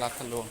ลาดทะลวง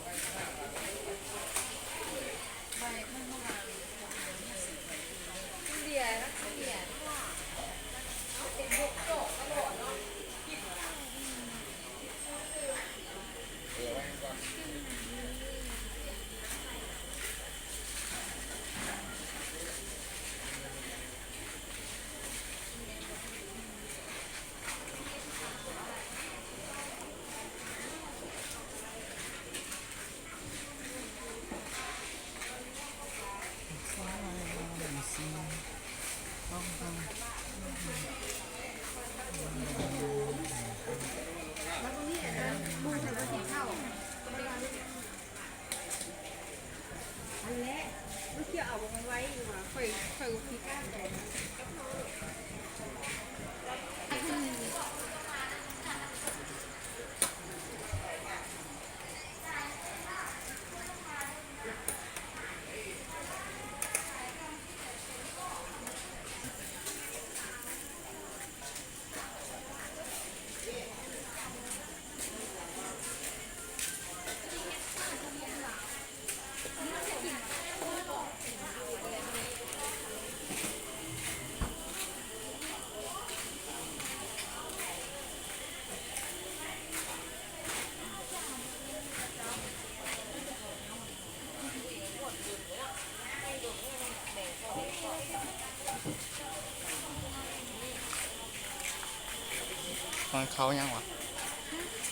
มันเขายังวะ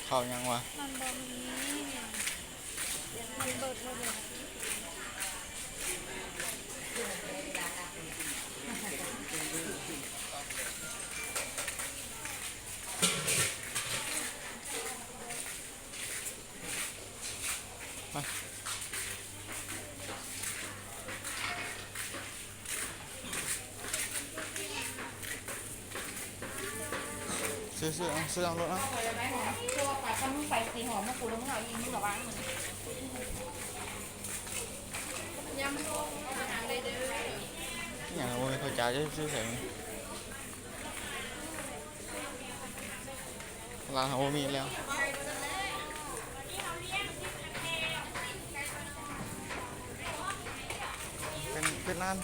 เขายังวะมันบอมีมันเบิดมาเลยซื้อเอารถนะตัวปลาต้องไปสีหอมมะกรูดแล้วมึงเอายิงมึงกับวางมันยำโซ่อาหารเลยเด้ออย่างโอ้ยเขาจ่ายจะซื้อใส่ร้านเขามีแล้วเป็นร้าน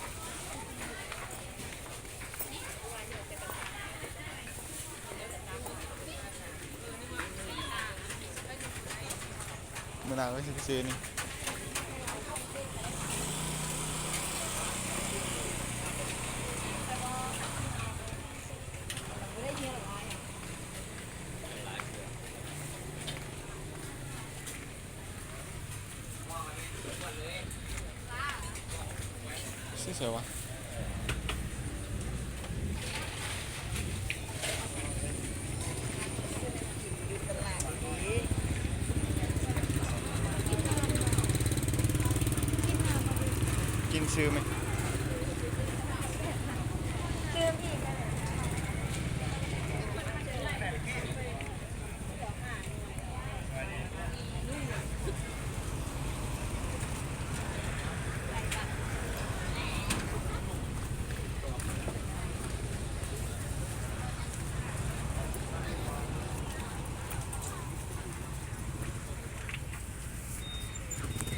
เมื่อไหร่ก็ซื้อนี่ซื้อเสียวะกินซื้อไหม